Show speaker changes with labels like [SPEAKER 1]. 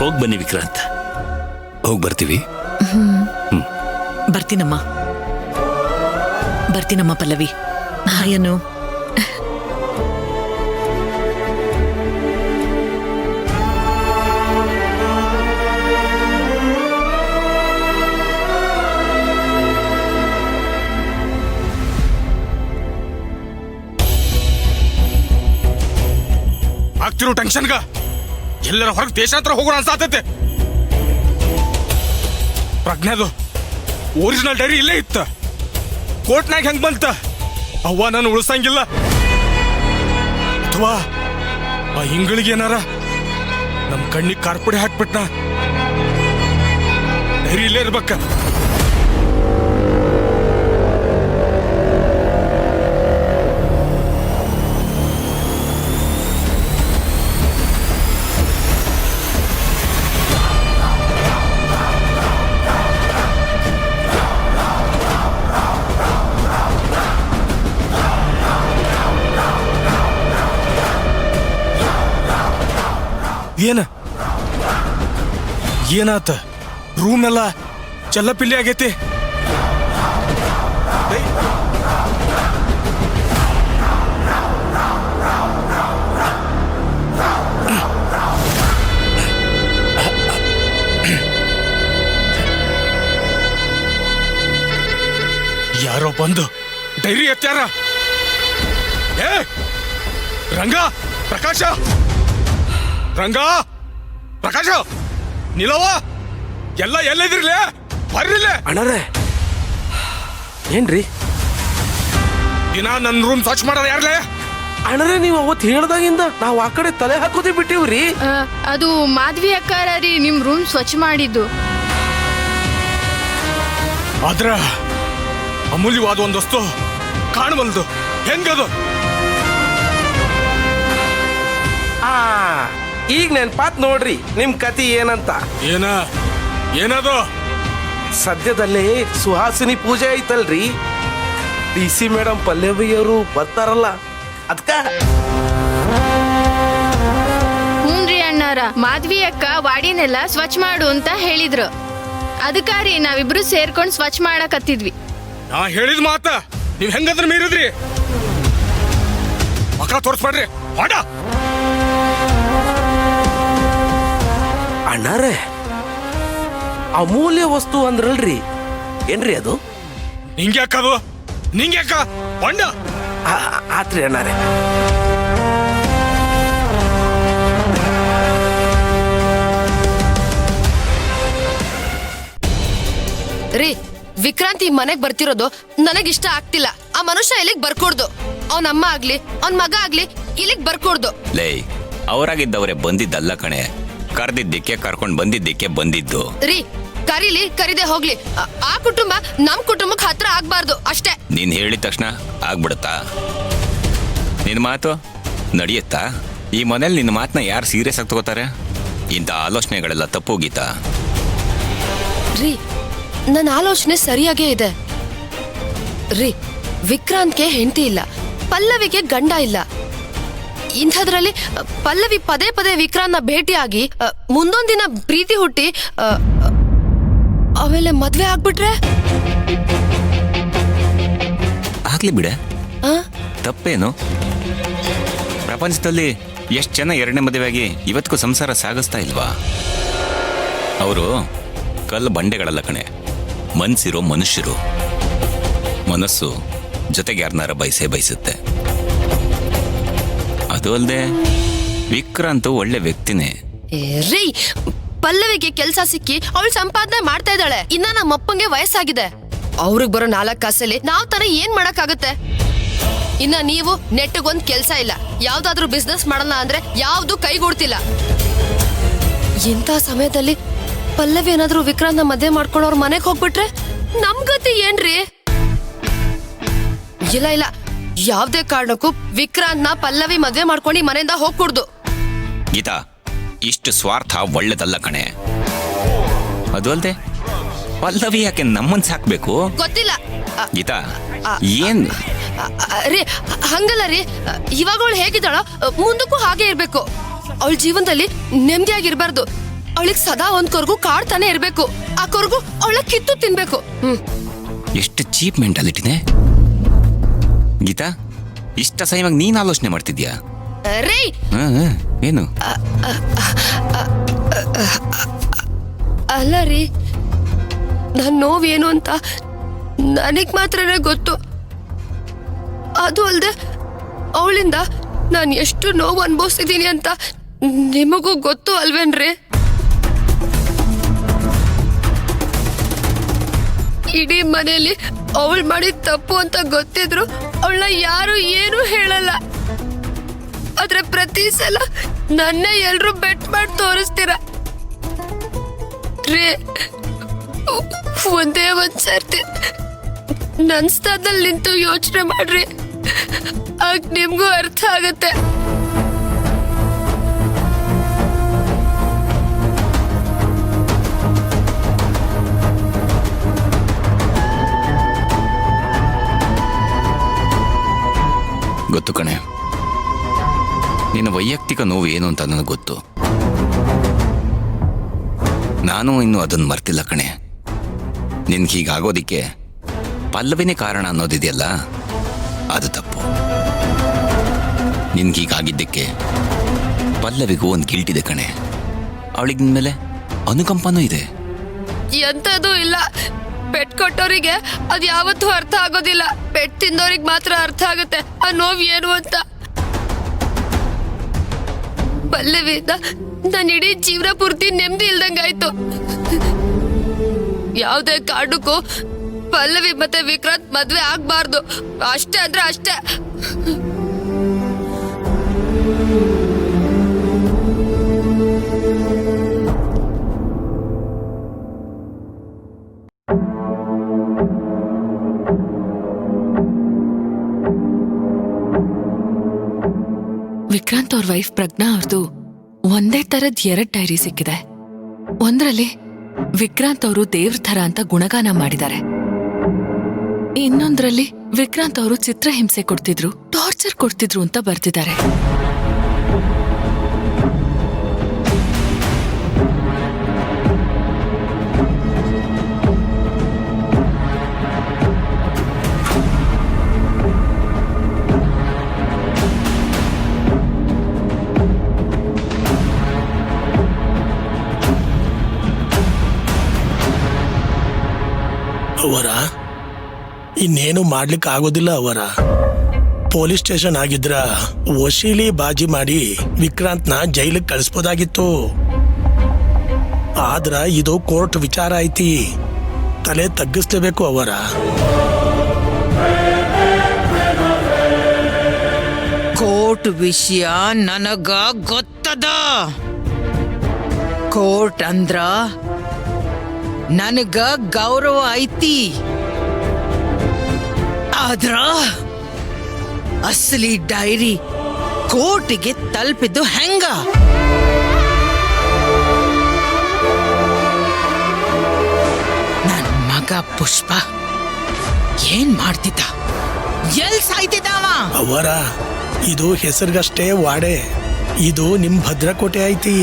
[SPEAKER 1] ಹೋಗಿ ಬನ್ನಿ ವಿಕ್ರಾಂತ್. ಹೋಗಿ ಬರ್ತೀವಿ.
[SPEAKER 2] ಬರ್ತೀನಮ್ಮ ಬರ್ತೀನಮ್ಮ ಪಲ್ಲವಿ. ಹಾಯನು.
[SPEAKER 3] ಆಗ್ತಿರೋ ಟೆನ್ಷನ್ಗ ಎಲ್ಲರ ಹೊರಗೆ ದೇಶಾಂತರ ಹೋಗೋಣ ಅನ್ಸಾತೈತೆ. ಪ್ರಜ್ಞಾದು ಒರಿಜಿನಲ್ ಡೈರಿ ಇಲ್ಲೇ ಇತ್ತ. ಕೋರ್ಟ್ನಾಗ ಹೆಂಗ್ ಬಂತ? ಅವ್ವ ನಾನು ಉಳಿಸಂಗಿಲ್ಲ. ಅಥವಾ ಆ ಹಿಂಗಳಿಗೆ ಏನಾರ ನಮ್ ಕಣ್ಣಿಗೆ ಕಾರ್ಪುಡಿ ಹಾಕ್ಬಿಟ್ನ. ಡೈರಿ ಇಲ್ಲೇ ಇರ್ಬೇಕ. ಏನಾತ? ರೂಮ್ ಎಲ್ಲ ಚಲ್ಲಪಿಲ್ಲಿ ಆಗೈತಿ. ಯಾರೋ ಬಂದು ಡೈರಿ ಎತ್ಯಾರ. ಏ ರಂಗ, ಪ್ರಕಾಶ, ರಂಗ, ಪ್ರಕಾಶ, ನಿಲವ, ಎಲ್ಲ ಎಲ್ಲಿದ್ರಿಲೇ? ಬರ್ರಿಲೇ.
[SPEAKER 4] ಅಣ್ಣರೇ ಏನ್ರಿ
[SPEAKER 3] ದಿನ ನನ್ನ ರೂಮ್ ಸರ್ಚ್ ಮಾಡೋದು ಯಾರ್ಲೇ?
[SPEAKER 4] ಅಣ್ಣರೇ, ನೀವು ಅವತ್ತು ಹೇಳ್ದಾಗಿಂದ ನಾವು ಆ ಕಡೆ ತಲೆ ಹಾಕೋದೇ ಬಿಟ್ಟಿವ್ರಿ.
[SPEAKER 5] ಅದು ಮಾಧವಿ ಅಕ್ಕಾರ ರೀ ನಿಮ್ ರೂಮ್ ಸ್ವಚ್ಛ ಮಾಡಿದ್ದು.
[SPEAKER 3] ಆದ್ರ ಅಮೂಲ್ಯವಾದ ಒಂದು ವಸ್ತು ಕಾಣಬಲ್ದು. ಹೆಂಗದು?
[SPEAKER 4] ಈಗ ನೆನ್ಪಾತ್ ನೋಡ್ರಿ ನಿಮ್ ಕತಿ ಏನಂತ.
[SPEAKER 3] ಏನದು?
[SPEAKER 4] ಸದ್ಯದಲ್ಲೇ ಸುಹಾಸಿನಿ ಪೂಜೆ ಐತಲ್ರಿ. DC ಮೇಡಮ್ ಪಲ್ಲವಿಯವರು ಬರ್ತಾರಲ್ಲ, ಅದ್ಕ.
[SPEAKER 5] ಹ್ಞೂನ್ರಿ ಅಣ್ಣಾರ, ಮಾಧವಿ ಅಕ್ಕ ವಾಡಿನೆಲ್ಲ ಸ್ವಚ್ಛ ಮಾಡು ಅಂತ ಹೇಳಿದ್ರು. ಅದಕ್ಕಾರಿ ನಾವಿಬ್ರು ಸೇರ್ಕೊಂಡು ಸ್ವಚ್ಛ ಮಾಡಕತ್ತಿದ್ವಿ.
[SPEAKER 3] ನಾ ಹೇಳಿದ ಮಾತ ನೀವ್ ಹೆಂಗಂದ್ರ ಮೀರಿದ್ರಿ. ಮಕ್ಕಳ ತೋರಿಸ್ಬೇಡ್ರಿ. ಹೊಡ
[SPEAKER 4] ಅಣ್ಣಾರೇ, ಅಮೂಲ್ಯ ವಸ್ತು ಅಂದ್ರಲ್ರಿ, ಏನ್ರಿ ಅದು?
[SPEAKER 3] ನಿಂಗ್ಯಾಕದು? ನಿಂಗ್ಯಾಕ ಹೊಂಡ?
[SPEAKER 4] ಆತ್ರಿ ಅಣ್ಣಾರೇ.
[SPEAKER 6] ರೀ, ವಿಕ್ರಾಂತಿ ಮನೆಗ್ ಬರ್ತಿರೋದು ನನಗಿಷ್ಟ ಆಗ್ತಿಲ್ಲ. ಆ ಮನುಷ್ಯ ಇಲ್ಲಿಗ್ ಬರ್ಕೊಡ್ದು. ಅವನ ಅಮ್ಮ ಆಗ್ಲಿ ಅವನ್ ಮಗ ಆಗ್ಲಿ ಇಲ್ಲಿಗ್ ಬರ್ಕೊಡ್ದು.
[SPEAKER 7] ಲೇ, ಅವರಾಗಿದ್ದವರೇ ಬಂದಿದ್ದಲ್ಲ ಕಣೆ, ಕರೆದಿದ್ದಕ್ಕೆ ಕರ್ಕೊಂಡ್ ಬಂದಿದ್ದಕ್ಕೆ ಬಂದಿದ್ದು.
[SPEAKER 6] ರೀ, ಕರೀಲಿ ಕರೀದೆ ಹೋಗ್ಲಿ, ಆ ಕುಟುಂಬ ನಮ್ ಕುಟುಂಬಕ್ಕೆ ಹತ್ರ ಆಗ್ಬಾರ್ದು ಅಷ್ಟೇ.
[SPEAKER 7] ನೀನ್ ಹೇಳಿದ ತಕ್ಷಣ ಆಗ್ಬಿಡುತ್ತಾ? ನಿನ್ ಮಾತು ನಡೆಯುತ್ತಾ? ಈ ಮನೇಲಿ ನಿನ್ನ ಮಾತನ್ನ ಯಾರು ಸೀರಿಯಸ್ ಆಗಿ ತಗೋತಾರೆ? ಇಂಥ ಆಲೋಚನೆಗಳೆಲ್ಲ ತಪ್ಪು ಗೀತಾ.
[SPEAKER 6] ರೀ, ನನ್ನ ಆಲೋಚನೆ ಸರಿಯಾಗೇ ಇದೆ ರೀ. ವಿಕ್ರಾಂತ್ಗೆ ಹೆಂಡತಿ ಇಲ್ಲ, ಪಲ್ಲವಿಗೆ ಗಂಡ ಇಲ್ಲ. ಇಂಥದ್ರಲ್ಲಿ ಪಲ್ಲವಿ ಪದೇ ಪದೇ ವಿಕ್ರಾಂತ್ನ ಭೇಟಿಯಾಗಿ ಮುಂದೊಂದಿನ ಪ್ರೀತಿ ಹುಟ್ಟಿ ಆಮೇಲೆ ಮದ್ವೆ ಆಗ್ಬಿಟ್ರೆ?
[SPEAKER 7] ಆಗ್ಲಿ ಬಿಡೆ, ತಪ್ಪೇನು? ಪ್ರಪಂಚದಲ್ಲಿ ಎಷ್ಟು ಜನ ಎರಡನೇ ಮದುವೆಯಾಗಿ ಇವತ್ತಿಗೂ ಸಂಸಾರ ಸಾಗಿಸ್ತಾ ಇಲ್ವಾ? ಅವರು ಕಲ್ಲು ಬಂಡೆಗಳಲ್ಲ ಕಣೆ, ಮನ್ಸಿರೋ ಮನುಷ್ಯರು. ಮನಸ್ಸು ಜೊತೆಗೆ ಯಾರನ್ನಾರ ಬಯಸುತ್ತೆ. ಅದು ಅಲ್ಲದೆ ವಿಕ್ರಾಂತ್ ಒಳ್ಳೆ ವ್ಯಕ್ತಿನೇ.
[SPEAKER 6] ರೀ, ಪಲ್ಲವಿಗೆ ಕೆಲ್ಸ ಸಿಕ್ಕಿ ಅವಳು ಸಂಪಾದನೆ ಮಾಡ್ತಾ ಇದ್ದಾಳೆ. ಇನ್ನ ನಮ್ಮ ಅಪ್ಪಂಗೆ ವಯಸ್ಸಾಗಿದೆ. ಅವ್ರಿಗೆ ಬರೋ 4 ಕಾಸಲ್ಲಿ ನಾವ್ ತರ ಏನ್ ಮಾಡಕ್ಕಾಗುತ್ತೆ? ಇನ್ನ ನೀವು ನೆಟ್ಟಗೊಂದ್ ಕೆಲ್ಸ ಇಲ್ಲ, ಯಾವ್ದಾದ್ರು ಬಿಸ್ನೆಸ್ ಮಾಡಲ್ಲ ಅಂದ್ರೆ ಯಾವ್ದು ಕೈಗೂಡ್ತಿಲ್ಲ. ಇಂಥ ಸಮಯದಲ್ಲಿ ಪಲ್ಲವಿ ಏನಾದ್ರೂ ವಿಕ್ರಾಂತ್ನ ಮದ್ವೆ ಮಾಡ್ಕೊಂಡು ಅವ್ರ ಮನೆಗ್ ಹೋಗ್ಬಿಟ್ರೆ ನಮ್ ಗತಿ ಏನ್ರಿ? ಇಲ್ಲ, ಯಾವ್ದೇ ಕಾರಣಕ್ಕೂ ವಿಕ್ರಾಂತ್ನ ಪಲ್ಲವಿ ಮದ್ವೆ ಮಾಡ್ಕೊಂಡು ಮನೆಯಿಂದ ಹೋಗ್ಕೊಡ್ದು.
[SPEAKER 7] ಗೀತಾ, ಇಷ್ಟು ಸ್ವಾರ್ಥ ಒಳ್ಳೇದಲ್ಲ ಕಣೆ. ಅದು ಅಲ್ದೆ ಪಲ್ಲವಿ ಯಾಕೆ ನಮ್ಮನ್ ಸಾಕ್ಬೇಕು?
[SPEAKER 6] ಗೊತ್ತಿಲ್ಲ
[SPEAKER 7] ಗೀತಾ, ಏನ್
[SPEAKER 6] ರೀ, ಹಂಗಲ್ಲ ರೀ. ಇವಾಗ ಅವಳು ಹೇಗಿದ್ದಾಳೋ ಮುಂದಕ್ಕೂ ಹಾಗೆ ಇರ್ಬೇಕು. ಅವಳ ಜೀವನದಲ್ಲಿ ನೆಮ್ಮದಿಯಾಗಿರ್ಬಾರ್ದು. ಅವಳಿಗೆ ಸದಾ ಒಂದ್ ಕೊರ್ಗು ಕಾಡ್ತಾನೆ ಇರ್ಬೇಕು. ಆ ಕೊರ್ಗು ಅವಳ ಕಿತ್ತು ತಿನ್ಬೇಕು.
[SPEAKER 7] ಎಷ್ಟು ಚೀಪ್ ಮೆಂಟಾಲಿಟಿನೇ. ಗೀತಾ, ಇಷ್ಟ ಸಮಯವಾಗಿ ನೀನ್ ಆಲೋಚನೆ ಮಾಡ್ತಿದ್ಯಾ?
[SPEAKER 6] ರೇ,
[SPEAKER 7] ಏನು?
[SPEAKER 6] ಅಲ್ಲ ರೀ, ನನ್ ನೋವೇನು ಅಂತ ನನಗ್ ಮಾತ್ರನೇ ಗೊತ್ತು. ಅದು ಅಲ್ದೆ ಅವಳಿಂದ ನಾನು ಎಷ್ಟು ನೋವು ಅನುಭವಿಸಿದೀನಿ ಅಂತ ನಿಮಗೂ ಗೊತ್ತು ಅಲ್ವೇನ್ರಿ? ಇಡೀ ಮನೆಯಲ್ಲಿ ಅವಳು ಮಾಡಿದ ತಪ್ಪು ಅಂತ ಗೊತ್ತಿದ್ರು ಅವಳನ್ನ ಯಾರು ಏನು ಹೇಳಲ್ಲ. ಆದ್ರೆ ಪ್ರತಿ ಸಲ ನನ್ನೇ ಎಲ್ರು ಬೆಟ್ ಮಾಡಿ ತೋರಿಸ್ತೀರ ರೇ. ಒಂದೇ ಒಂದ್ ಸರ್ತಿ ನನ್ ಸ್ಥಾನದಲ್ಲಿ ನಿಂತು ಯೋಚನೆ ಮಾಡ್ರಿ, ಆಗ ನಿಮ್ಗೂ ಅರ್ಥ ಆಗತ್ತೆ.
[SPEAKER 7] ಗೊತ್ತು ಕಣೆ, ನಿನ್ನ ವೈಯಕ್ತಿಕ ನೋವು ಏನು ಅಂತ ನನಗೆ ಗೊತ್ತು. ನಾನು ಇನ್ನು ಅದನ್ನು ಮರ್ತಿಲ್ಲ ಕಣೆ. ನಿನ್ಗೆ ಹೀಗಾಗೋದಿಕ್ಕೆ ಪಲ್ಲವಿನೇ ಕಾರಣ ಅನ್ನೋದಿದೆಯಲ್ಲ, ಅದು ತಪ್ಪು. ನಿನ್ಗೆ ಹೀಗಾಗಿದ್ದಕ್ಕೆ ಪಲ್ಲವಿಗೂ ಒಂದು ಗಿಲ್ಟ್ ಇದೆ ಕಣೆ. ಅವಳಿಗೆ ನಿನ್ ಮೇಲೆ ಅನುಕಂಪನೂ ಇದೆ.
[SPEAKER 6] ಎಂತದೂ ಇಲ್ಲ. ಪೆಟ್ ಕೊಟ್ಟೋರಿಗೆ ಅದ್ ಯಾವತ್ತೂ ಅರ್ಥ ಆಗೋದಿಲ್ಲ. ಪೆಟ್ ತಿಂದೋರಿಗೆ ಮಾತ್ರ ಅರ್ಥ ಆಗುತ್ತೆ ಆ ನೋವು ಏನು ಅಂತ. ಪಲ್ಲವಿಯಿಂದ ನನ್ನ ಇಡೀ ಜೀವನ ಪೂರ್ತಿ ನೆಮ್ಮದಿ ಇಲ್ದಂಗಾಯ್ತು. ಯಾವುದೇ ಕಾರಣಕ್ಕೂ ಪಲ್ಲವಿ ಮತ್ತೆ ವಿಕ್ರಾಂತ್ ಮದ್ವೆ ಆಗ್ಬಾರ್ದು. ಅಷ್ಟೇ ಅಂದ್ರೆ ಅಷ್ಟೇ.
[SPEAKER 2] ವಿಕ್ರಾಂತ್ ಅವ್ರ ವೈಫ್ ಪ್ರಜ್ಞಾ ಅವ್ರದ್ದು ಒಂದೇ ತರದ್ 2 ಡೈರಿ ಸಿಕ್ಕಿದೆ. ಒಂದ್ರಲ್ಲಿ ವಿಕ್ರಾಂತ್ ಅವರು ದೇವ್ರ ಥರ ಅಂತ ಗುಣಗಾನ ಮಾಡಿದ್ದಾರೆ. ಇನ್ನೊಂದ್ರಲ್ಲಿ ವಿಕ್ರಾಂತ್ ಅವರು ಚಿತ್ರಹಿಂಸೆ ಕೊಡ್ತಿದ್ರು, ಟಾರ್ಚರ್ ಕೊಡ್ತಿದ್ರು ಅಂತ ಬರ್ತಿದ್ದಾರೆ.
[SPEAKER 8] ಅವರ ಇನ್ನೇನು ಮಾಡ್ಲಿಕ್ಕೆ ಆಗೋದಿಲ್ಲ. ಅವರ ಪೊಲೀಸ್ ಸ್ಟೇಷನ್ ಆಗಿದ್ರ ವಶೀಲಿ ಬಾಜಿ ಮಾಡಿ ವಿಕ್ರಾಂತ್ನ ಜೈಲಿಗೆ ಕಳಿಸ್ಬೋದಾಗಿತ್ತು. ಆದ್ರ ಇದು ಕೋರ್ಟ್ ವಿಚಾರ ಐತಿ, ತಲೆ ತಗ್ಗಿಸ್ಲೇಬೇಕು. ಅವರ
[SPEAKER 9] ಕೋರ್ಟ್ ವಿಷಯ ನನಗ ಗೊತ್ತದ. ಕೋರ್ಟ್ ಅಂದ್ರ ನನಗ ಗೌರವ ಐತಿ. ಆದ್ರ ಅಸಲಿ ಡೈರಿ ಕೋರ್ಟಿಗೆ ತಲುಪಿದ್ದು ಹೆಂಗ? ನನ್ ಮಗ ಪುಷ್ಪ ಏನ್ ಮಾಡ್ತಿದ್ದ? ಎಲ್ ಸಾಯ್ತಿದ್ದಾವ?
[SPEAKER 8] ಅವರ ಇದು ಹೆಸರಿಗಷ್ಟೇ ವಾಡೆ, ಇದು ನಿಮ್ ಭದ್ರಕೋಟೆ ಐತಿ.